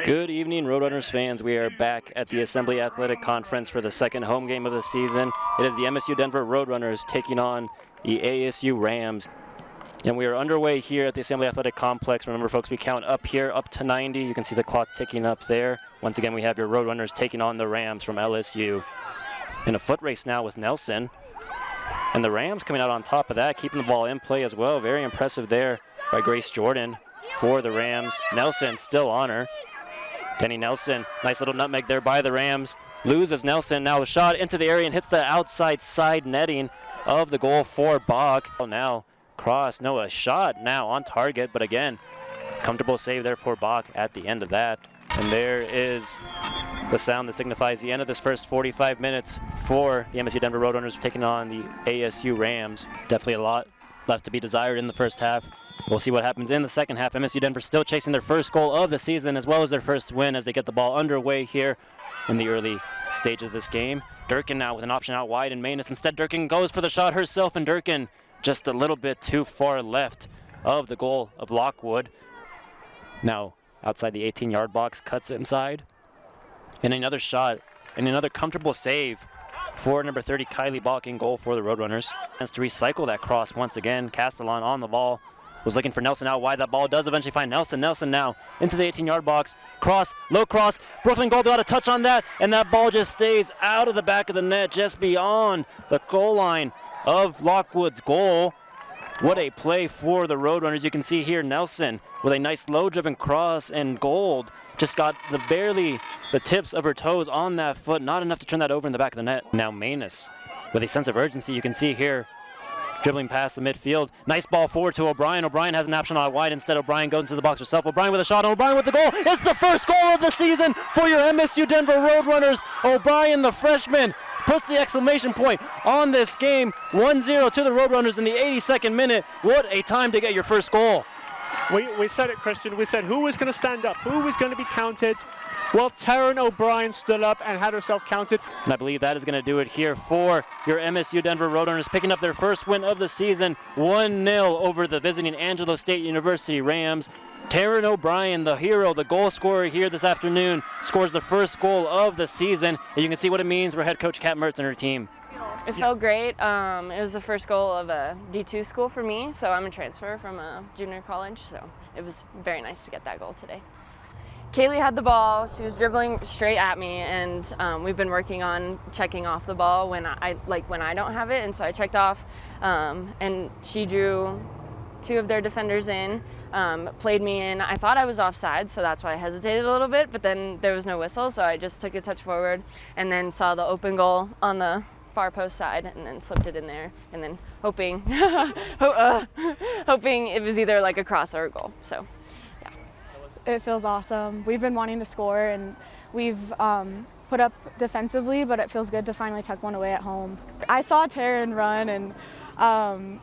Good evening, Roadrunners fans. We are back at the Assembly Athletic Conference for the second home game of the season. It is the MSU Denver Roadrunners taking on the ASU Rams. And we are underway here at the Assembly Athletic Complex. Remember, folks, we count up here, up to 90. You can see the clock ticking up there. Once again, we have your Roadrunners taking on the Rams from LSU. In a foot race now with Nelson. And the Rams coming out on top of that, keeping the ball in play as well. Very impressive there by Grace Jordan for the Rams. Nelson still on her. Denny Nelson, nice little nutmeg there by the Rams. Loses Nelson, now a shot into the area and hits the outside side netting of the goal for Bach. Now cross, no, a shot now on target, but again, comfortable save there for Bach at the end of that. And there is the sound that signifies the end of this first 45 minutes for the MSU Denver Roadrunners taking on the ASU Rams. Definitely a lot left to be desired in the first half. We'll see what happens in the second half. MSU Denver still chasing their first goal of the season as well as their first win as they get the ball underway here in the early stage of this game. Durkin now with an option out wide and Maness. Instead, Durkin goes for the shot herself, and Durkin just a little bit too far left of the goal of Lockwood. Now outside the 18-yard box, cuts inside. And another shot and another comfortable save for number 30, Kailey Bach, in goal for the Roadrunners. Chance to recycle that cross once again. Castellan on the ball. Was looking for Nelson out wide. That ball does eventually find Nelson. Nelson now into the 18-yard box. Cross, low cross. Brooklyn Gold got a touch on that, and that ball just stays out of the back of the net, just beyond the goal line of Lockwood's goal. What a play for the Roadrunners. You can see here Nelson with a nice low-driven cross, and Gold just got barely the tips of her toes on that foot. Not enough to turn that over in the back of the net. Now Maness with a sense of urgency. You can see here dribbling past the midfield. Nice ball forward to O'Brien. O'Brien has an option out wide. Instead, O'Brien goes into the box herself. O'Brien with a shot, and O'Brien with the goal. It's the first goal of the season for your MSU Denver Roadrunners. O'Brien, the freshman, puts the exclamation point on this game. 1-0 to the Roadrunners in the 82nd minute. What a time to get your first goal. We said it, Christian. We said who was going to stand up, who was going to be counted. Well, Taryn O'Brien stood up and had herself counted. And I believe that is going to do it here for your MSU Denver Roadrunners, picking up their first win of the season, 1-0 over the visiting Angelo State University Rams. Taryn O'Brien, the hero, the goal scorer here this afternoon, scores the first goal of the season. And you can see what it means for head coach Kat Mertz and her team. It felt great. It was the first goal of a D2 school for me, so I'm a transfer from a junior college, so it was very nice to get that goal today. Kailey had the ball. She was dribbling straight at me, and we've been working on checking off the ball when I don't have it, and so I checked off, and she drew two of their defenders in, played me in. I thought I was offside, so that's why I hesitated a little bit, but then there was no whistle, so I just took a touch forward and then saw the open goal on the far post side and then slipped it in there, and then hoping hoping it was either like a cross or a goal. So yeah, it feels awesome. We've been wanting to score, and we've put up defensively, but it feels good to finally tuck one away at home. I saw Taryn run, and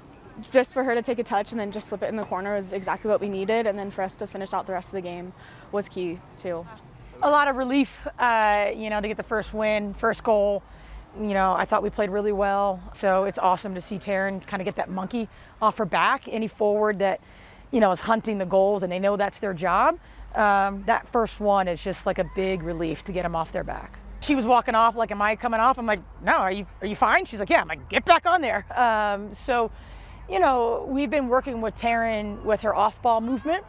just for her to take a touch and then just slip it in the corner was exactly what we needed, and then for us to finish out the rest of the game was key too. A lot of relief, to get the first win, first goal. I thought we played really well, so it's awesome to see Taryn kind of get that monkey off her back. Any forward that, is hunting the goals and they know that's their job, that first one is just like a big relief to get them off their back. She was walking off like, am I coming off? I'm like, no, are you fine? She's like, yeah. I'm like, get back on there. So, we've been working with Taryn with her off-ball movement.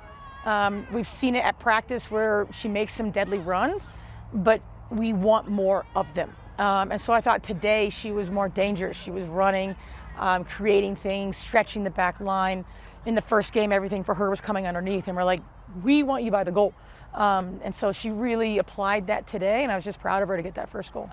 We've seen it at practice where she makes some deadly runs, but we want more of them. And so I thought today she was more dangerous. She was running, creating things, stretching the back line. In the first game, everything for her was coming underneath, and we're like, we want you by the goal. And so she really applied that today, and I was just proud of her to get that first goal.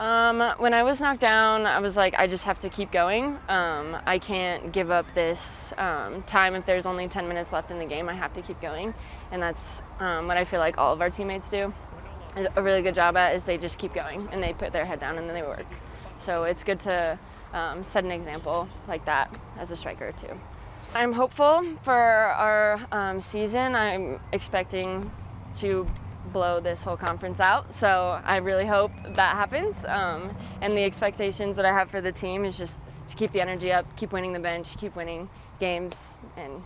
When I was knocked down, I was like, I just have to keep going. I can't give up this time if there's only 10 minutes left in the game. I have to keep going, and that's what I feel like all of our teammates do a really good job at, is they just keep going and they put their head down and then they work. So it's good to set an example like that as a striker too. I'm hopeful for our season. I'm expecting to blow this whole conference out, so I really hope that happens. And the expectations that I have for the team is just to keep the energy up, keep winning the bench, keep winning games, and